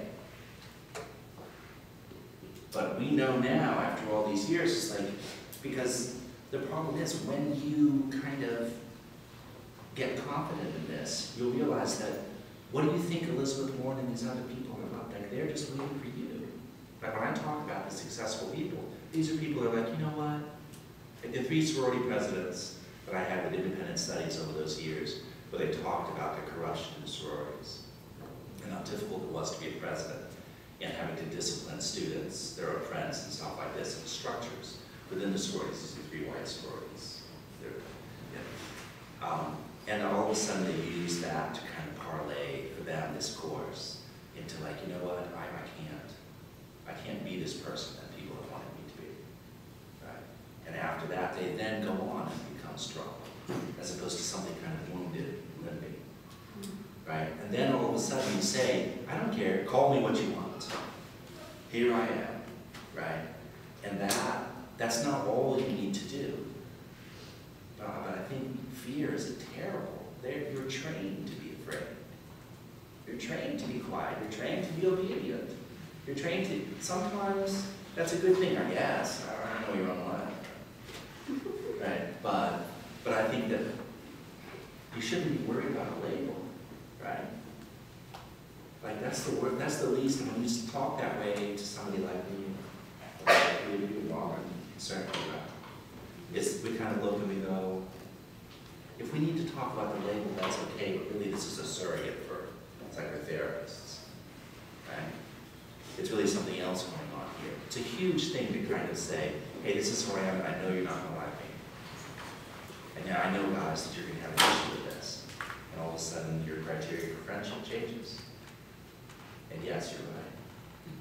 But we know now, after all these years, it's like, because the problem is when you kind of get confident in this, you'll realize that what do you think Elizabeth Warren and these other people are about? Like, they're just waiting for you. Like, when I talk about the successful people, these are people who are like, you know what? Like the 3 sorority presidents that I had with independent studies over those years, where they talked about the corruption in sororities and how difficult it was to be a president and having to discipline students, their own friends and stuff like this, and structures within the sororities, these 3 white sororities. And all of a sudden they use that to kind of parlay for them this course into like, you know what, I can't be this person that people have wanted me to be, right? And after that, they then go on and become strong, as opposed to something kind of wounded, limping, right? And then all of a sudden you say, I don't care, call me what you want. Here I am, right? And that's not all you need to do. But I think fear is terrible. You're trained to be afraid. You're trained to be quiet. You're trained to be obedient. You're trained to, sometimes that's a good thing, I guess. I don't know your own life. Right? But I think that you shouldn't be worried about a label, right? Like that's the least, and when you talk that way to somebody like me, you're wrong and concerned about. We kind of look and we go, if we need to talk about the label, that's okay, but really this is a surrogate for psychotherapists, right? It's really something else going on here. It's a huge thing to kind of say, hey, this is who I am, and I know you're not going to like me. And now I know, guys, that you're going to have an issue with this. And all of a sudden, your criteria for friendship changes. And yes, you're right.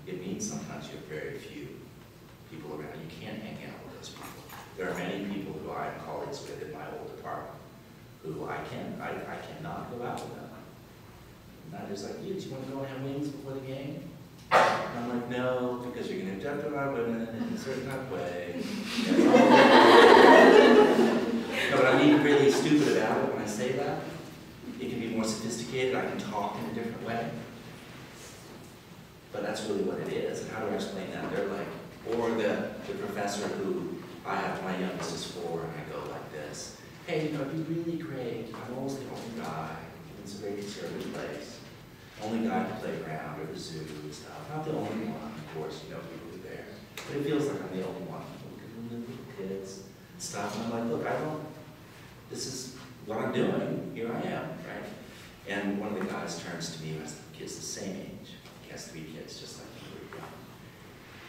It means sometimes you have very few people around. You can't hang out with those people. There are many people who I am colleagues with in my old department who I cannot go out with them. And I'm just like, do you want to go and have wings before the game? And I'm like, no, because you're going to objectify women in a certain type of way. No, but I'm being really stupid about it when I say that. It can be more sophisticated. I can talk in a different way. But that's really what it is. And how do I explain that? They're like, or the professor who I have, my youngest is 4, and I go like this. Hey, you know, it'd be really great. I'm almost the only guy. It's a very conservative place. Only guy at the playground or the zoo and stuff. Not the only one, of course, you know, people are there. But it feels like I'm the only one. Little kids and stuff. And I'm like, look, this is what I'm doing. Here I am, right? And one of the guys turns to me, who has kids the same age. He has 3 kids, just like me.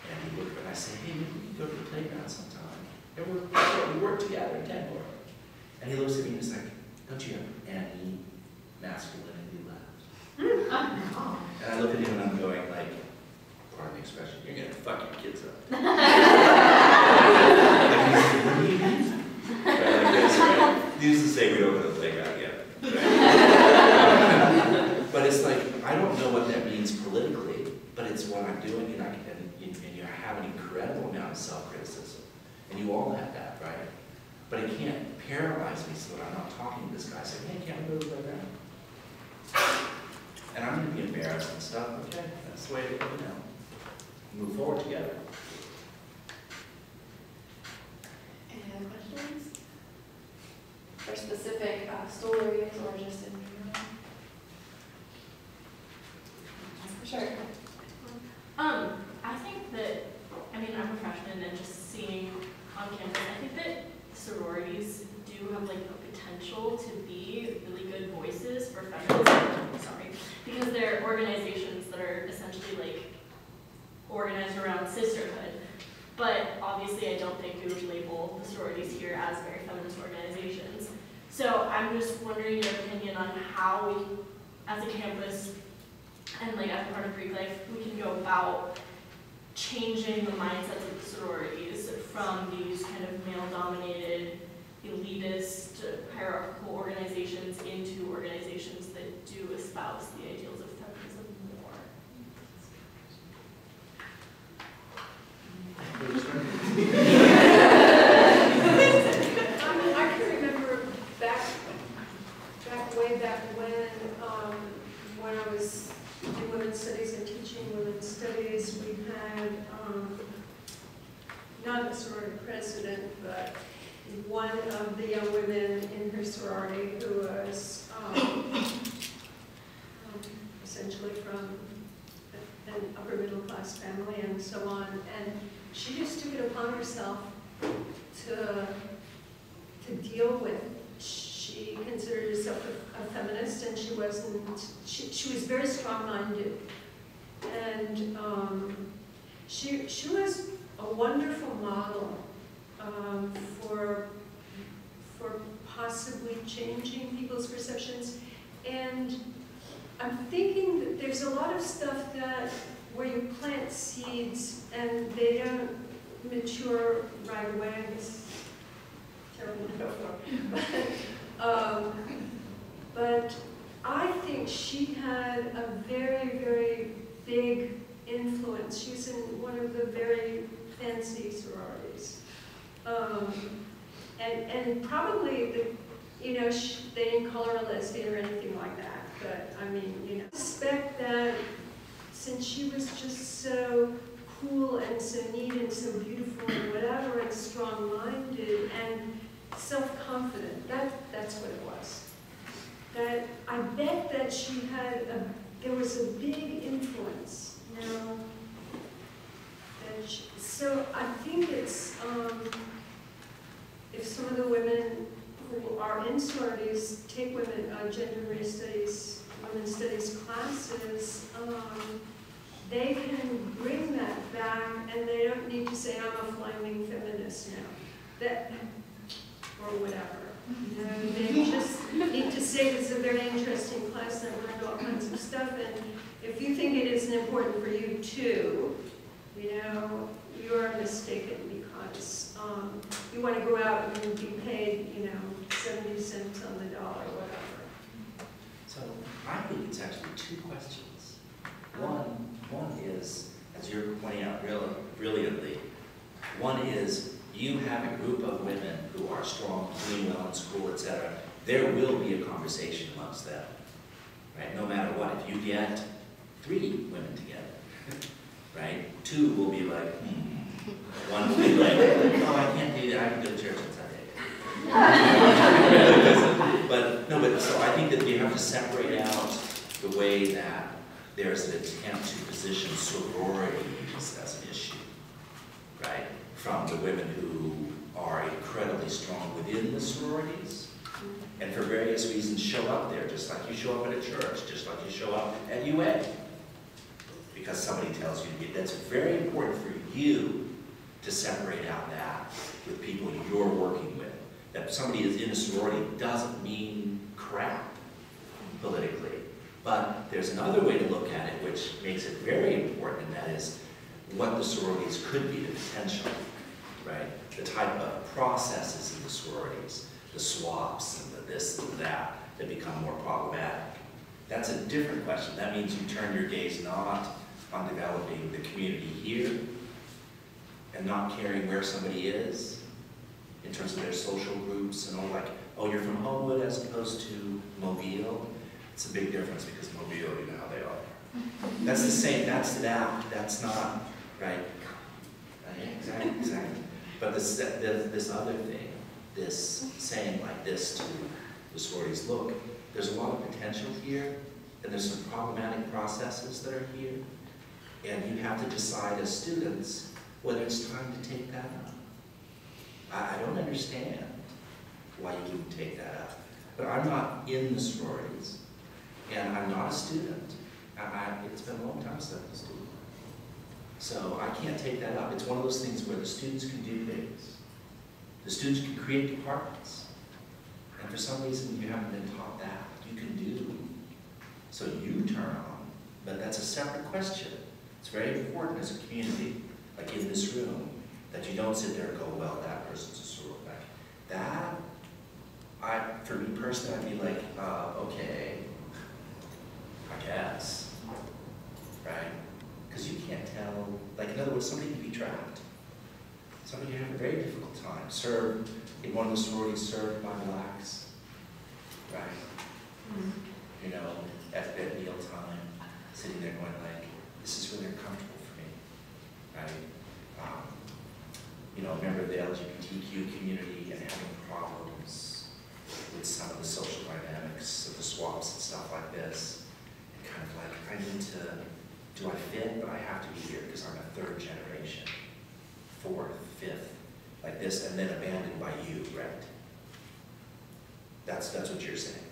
And he looked, and I said, hey, maybe we can go to the playground sometime. And we work together in Denver. And he looks at me and he's like, don't you have any masculinity left? And I look at him and I'm going like, pardon the expression, you're gonna fuck your kids up. Like, what do you mean? Right, like this, right? Needless to say, we don't go to the playground yet. Right? But it's like, I don't know what that means politically, but it's what I'm doing, and you have an incredible amount of self-criticism. And you all have that, right? But it can't paralyze me so that I'm not talking to this guy saying, hey, can't we go to the playground? And I'm going to be embarrassed and stuff, okay? That's the way, move forward together. Any other questions? For specific stories or just in general? For sure. I think that, I mean, I'm a freshman and just seeing on campus, I think that sororities do have like the potential to be really good voices for feminism, because they're organizations that are essentially like organized around sisterhood. But obviously I don't think we would label the sororities here as very feminist organizations. So I'm just wondering your opinion on how we, as a campus, and like as a part of Greek life, we can go about changing the mindsets of the sororities from these kind of male-dominated, elitist, hierarchical organizations into organizations that do espouse the ideals of feminism more. I can remember way back when I was in women's studies and teaching women's studies, we had not a sorority president, but one of the young women in her sorority who was essentially from an upper middle class family and so on, and she just took it upon herself to deal with. She considered herself a feminist, and she wasn't. She was very strong-minded, and she was a wonderful model for possibly changing people's perceptions. And I'm thinking that there's a lot of stuff that where you plant seeds and they don't mature right away. It's terrible to go for. But I think she had a very, very big influence. She was in one of the very fancy sororities. And probably, they didn't call her a lesbian or anything like that. But I mean, I suspect that since she was just so cool and so neat and so beautiful and whatever and strong-minded and self-confident, that's what it was. That I bet that she had there was a big influence. So I think it's if some of the women who are in sororities take gender race studies, women's studies classes, they can bring that back, and they don't need to say I'm a flaming feminist now, or whatever. They just need to say this is a very interesting class and I've learned all kinds of stuff, and if you think it isn't important for you too, you're mistaken, because you want to go out and be paid, 70 cents on the dollar, whatever. So I think it's actually two questions. One is, as you're pointing out brilliantly, one is you have a group of women who are strong, doing well in school, etc. There will be a conversation amongst them, right? No matter what. If you get 3 women together, right? 2 will be like, One will be like, oh, I can't do that. I can go to church on Sunday. But so I think that you have to separate out the way that there's an attempt to position sororities as an issue, right? From the women who are incredibly strong within the sororities, and for various reasons show up there, just like you show up at a church, just like you show up at UA, because somebody tells you to be. That's very important for you to separate out that with people you're working with. That somebody is in a sorority doesn't mean crap politically. But there's another way to look at it which makes it very important, and that is what the sororities could be, the potential, right? The type of processes in the sororities, the swaps and the this and that become more problematic. That's a different question. That means you turn your gaze not on developing the community here and not caring where somebody is in terms of their social groups and all, like, oh, you're from Homewood as opposed to Mobile. It's a big difference because Mobile, you know how they are. That's the same, that's that, that's not, right? Yeah, exactly. But this other thing, this saying like this to the sororities, look, there's a lot of potential here, and there's some problematic processes that are here, and you have to decide as students whether it's time to take that up. I don't understand why you wouldn't take that up, but I'm not in the sororities, and I'm not a student. It's been a long time since I've been a student. So I can't take that up. It's one of those things where the students can do things. The students can create departments. And for some reason you haven't been taught that. You can do. So you turn on. But that's a separate question. It's very important as a community, like in this room, that you don't sit there and go, well, that person's a sorority. That, for me personally, I'd be like, okay, I guess, right? Because you can't tell, like in other words, somebody can be trapped. Somebody can have a very difficult time. Served in one of the sororities, served by blacks, right? You know, at mealtime, sitting there going like, this is really uncomfortable for me, right? You know, member of the LGBTQ community and having problems with some of the social dynamics of the swaps and stuff like this. And kind of like, I need to, do I fit? But I have to be here because I'm a third generation, fourth, fifth, like this, and then abandoned by you, right? That's what you're saying.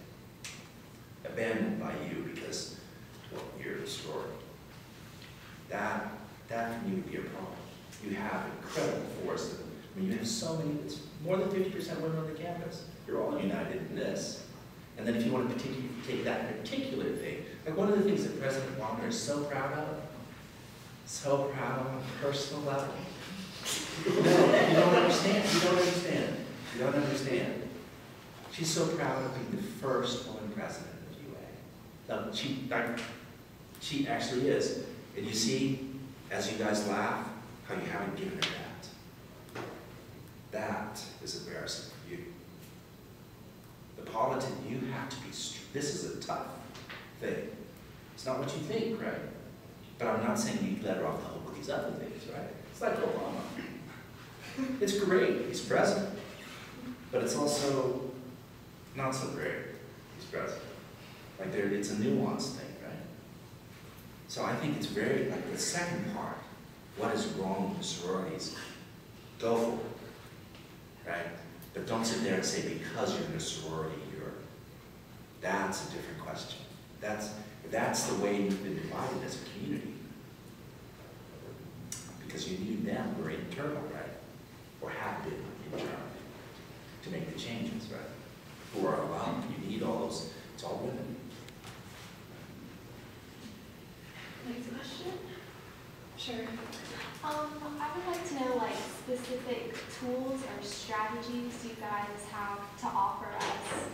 Abandoned by you because, well, you're a sorority. That for me would be a problem. You have incredible force. I mean, you have so many, it's more than 50% women on the campus. You're all united in this. And then if you want to take that particular thing, like one of the things that President Wagner is so proud of on a personal level. No, you don't understand. You don't understand. You don't understand. She's so proud of being the first woman president of UA. She actually is. And you see, as you guys laugh, how you haven't given her that. That is embarrassing for you. The politics, you have to be, this is a tough thing. It's not what you think, right? But I'm not saying you let her off the hook with these other things, right? It's like Obama. It's great, he's president. But it's also not so great, he's president. Like it's a nuanced thing, right? So I think it's very, like the second part, what is wrong with the sororities? Go for it, right? But don't sit there and say because you're in a sorority, that's a different question. That's the way you've been divided as a community. Because you need them who are internal, right? Or have been internal to make the changes, right? Who are allowed, you need all those, it's all women. Next question? Sure. I would like to know, like, specific tools or strategies you guys have to offer us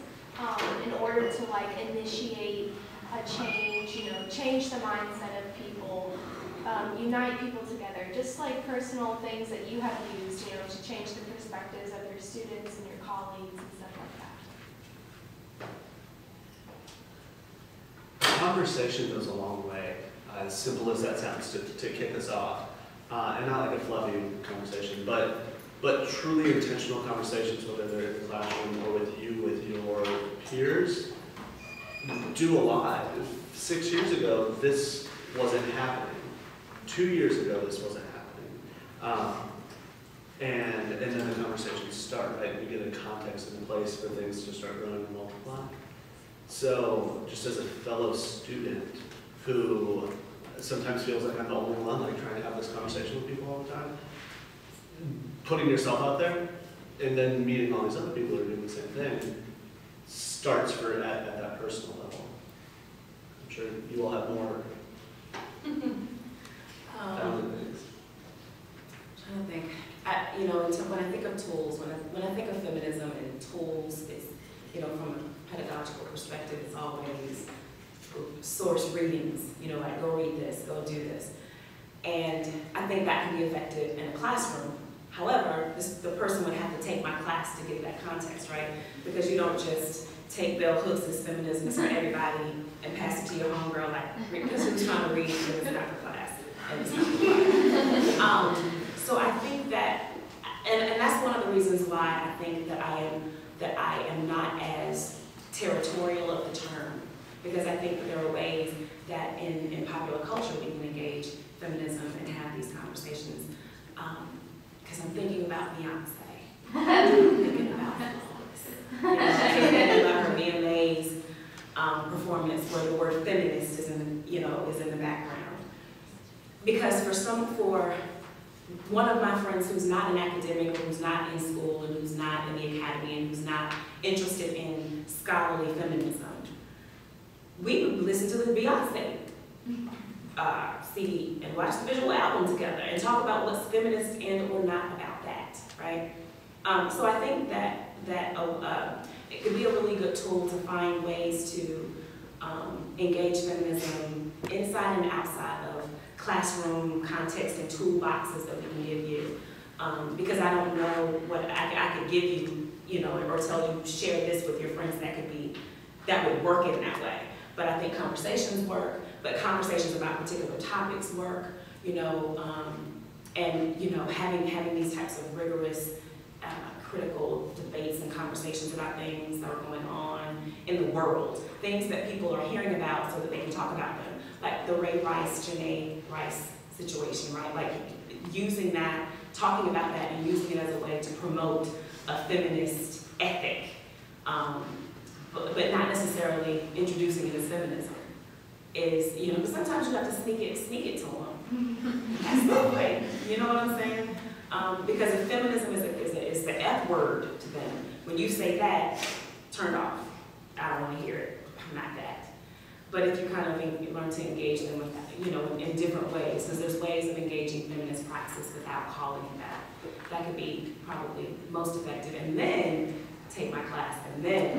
in order to, like, initiate a change, you know, change the mindset of people, unite people together, just like personal things that you have used, you know, to change the perspectives of your students and your colleagues and stuff like that. Conversation goes a long way, as simple as that sounds, to kick us off. And not like a fluffy conversation, but truly intentional conversations, whether they're in the classroom or with your peers, do a lot. 6 years ago, this wasn't happening. 2 years ago, this wasn't happening. And then the conversations start, right? We get a context and a place for things to start growing and multiplying. So just as a fellow student who sometimes feels like I'm the only one like trying to have this conversation with people all the time. Putting yourself out there and then meeting all these other people who are doing the same thing starts at that personal level. I'm sure you all have more found things. I'm trying to think. When I think of tools, when I think of feminism and tools, it's, from a pedagogical perspective, it's always source readings, like go read this, go do this. And I think that can be effective in a classroom. However, the person would have to take my class to get that context, right? Because you don't just take Bell Hooks' Feminism for Everybody and pass it to your homegirl, because who's trying to read it's not for class. And it's not for class. So I think that, and that's one of the reasons why I think that I am not as territorial of the term, because I think that there are ways that in popular culture we can engage feminism and have these conversations. Because I'm thinking about Beyonce. I'm thinking about Forst. I'm thinking about her VMA's performance where the word feminist is in the background. Because for one of my friends who's not an academic, or who's not in school, and who's not in the academy, and who's not interested in scholarly feminism, we would listen to the Beyonce CD and watch the visual album together and talk about what's feminist and or not about that, right? So I think that it could be a really good tool to find ways to engage feminism inside and outside of classroom context and toolboxes that we can give you. Because I don't know what I could give you, or tell you, share this with your friends that would work in that way. But I think conversations work, but conversations about particular topics work, having these types of rigorous, critical debates and conversations about things that are going on in the world, things that people are hearing about so that they can talk about them, like the Ray Rice, Janae Rice situation, right? Like using that, talking about that, and using it as a way to promote a feminist ethic. But not necessarily introducing it as feminism. But sometimes you have to sneak it to them. That's the way. You know what I'm saying? Because if feminism is the F word to them, when you say that, turn off. I don't want to hear it. I'm not that. But if you kind of learn to engage them with that, in different ways, because there's ways of engaging feminist practices without calling it that could be probably most effective. And then take my class, and then